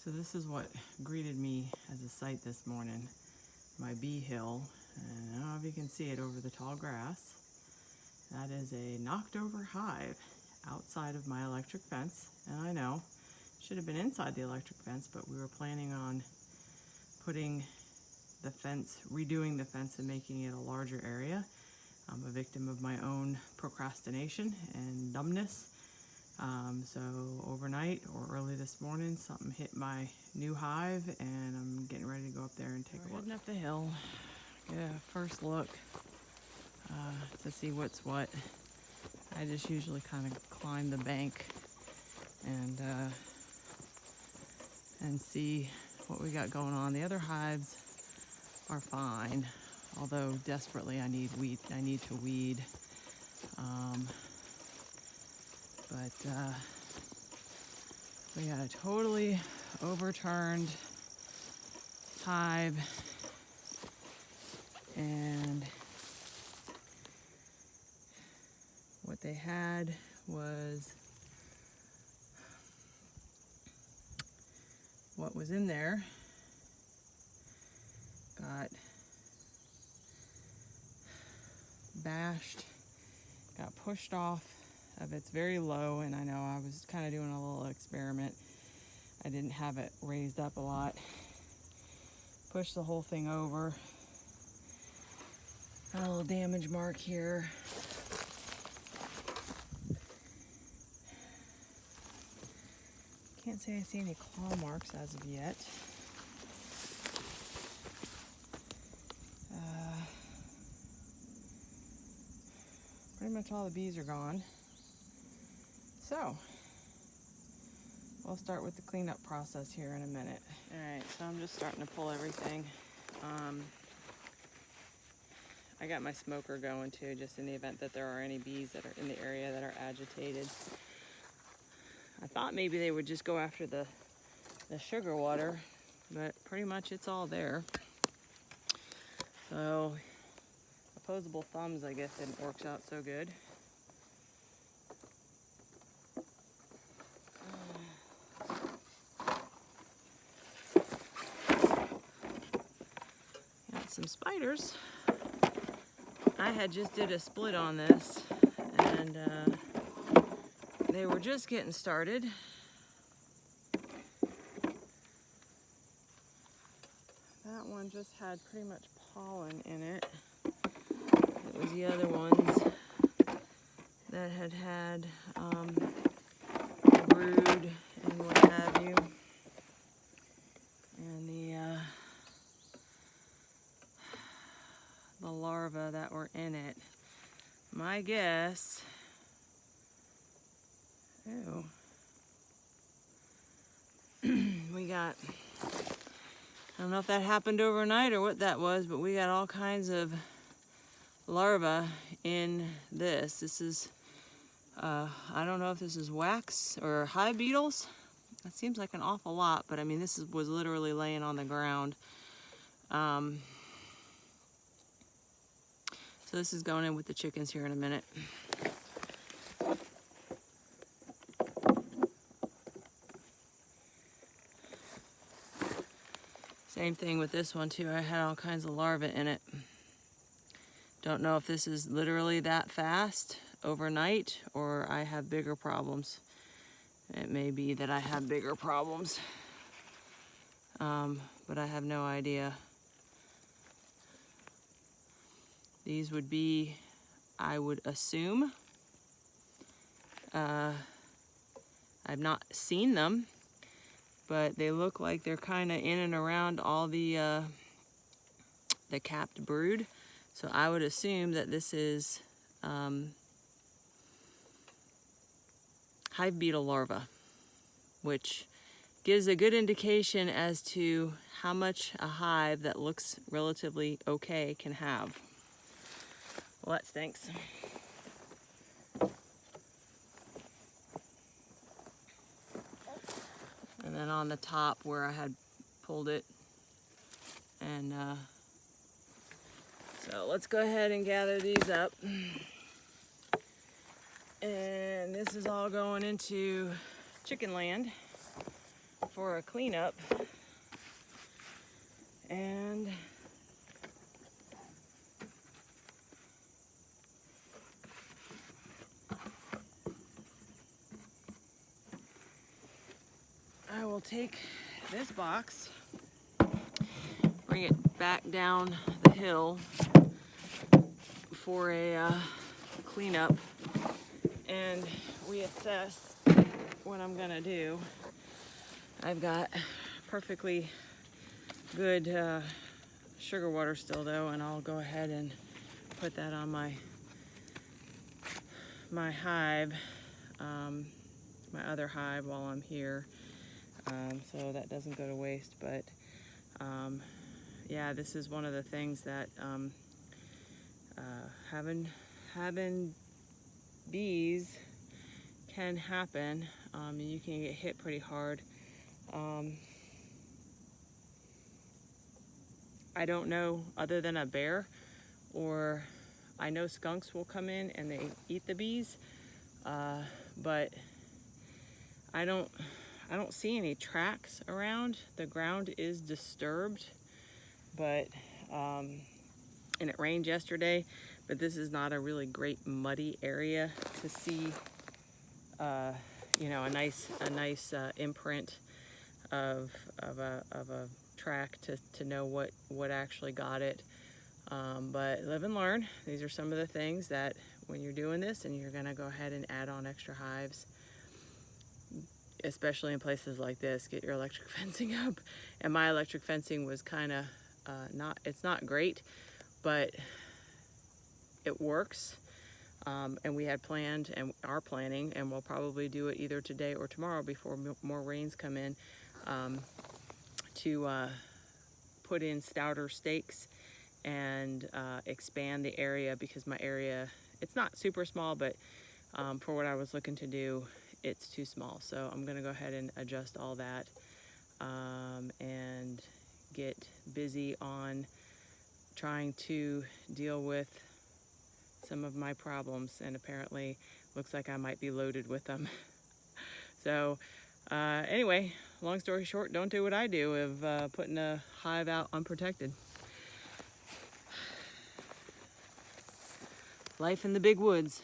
So this is what greeted me as a sight this morning. My bee hill, and I don't know if you can see it over the tall grass. That is a knocked over hive outside of my electric fence. And I know, should have been inside the electric fence, but we were planning on putting the fence, redoing the fence and making it a larger area. I'm a victim of my own procrastination and dumbness. So overnight or early this morning, something hit my new hive, and I'm getting ready to go up there and take a look. Heading up the hill, get a first look to see what's what. I just usually kind of climb the bank and see what we got going on. The other hives are fine, although desperately I need to weed. But we got a totally overturned hive, and what they had was what was in there got bashed, got pushed off of its very low, and I know I was kind of doing a little experiment. I didn't have it raised up a lot. Pushed the whole thing over. Got a little damage mark here. Can't say I see any claw marks as of yet. Pretty much all the bees are gone. So, we'll start with the cleanup process here in a minute. Alright, so I'm just starting to pull everything. I got my smoker going too, just in the event that there are any bees that are in the area that are agitated. I thought maybe they would just go after the sugar water, but pretty much it's all there. So, opposable thumbs, I guess, didn't work out so good. Got some spiders. I had just did a split on this, and they were just getting started. That one just had pretty much pollen in it. It was the other ones that had brood and what have you. And the larvae that were in it. My guess, we got, I don't know if that happened overnight or what that was, but we got all kinds of larvae in this. This is, I don't know if this is wax or hive beetles. That seems like an awful lot, but I mean, this was literally laying on the ground. So this is going in with the chickens here in a minute. Same thing with this one too. I had all kinds of larvae in it. Don't know if this is literally that fast overnight or I have bigger problems. It may be that I have bigger problems, but I have no idea. These would be, I would assume, I've not seen them, but they look like they're kind of in and around all the capped brood. So I would assume that this is hive beetle larvae, which gives a good indication as to how much a hive that looks relatively okay can have. Well, that stinks. And then on the top where I had pulled it, and so let's go ahead and gather these up. And this is all going into chicken land for a cleanup. And I will take this box, bring it back down the hill for a cleanup, and reassess what I'm gonna do. I've got perfectly good sugar water still though, and I'll go ahead and put that on my hive, my other hive while I'm here, so that doesn't go to waste. But yeah, this is one of the things that having bees can happen, and you can get hit pretty hard. I don't know, other than a bear, or I know skunks will come in and they eat the bees, but I don't see any tracks around. The ground is disturbed, but and it rained yesterday, but this is not a really great muddy area to see you know, a nice imprint of a track to know what actually got it. But live and learn. These are some of the things that when you're doing this and you're gonna go ahead and add on extra hives, especially in places like this, get your electric fencing up. And my electric fencing was kind of it's not great, but it works. And we had planned and are planning, and we'll probably do it either today or tomorrow before more rains come in, to put in stouter stakes and expand the area, because my area, it's not super small, but for what I was looking to do, it's too small. So I'm gonna go ahead and adjust all that, and get busy on trying to deal with some of my problems, and apparently looks like I might be loaded with them. So anyway, long story short, don't do what I do of putting a hive out unprotected. Life in the big woods.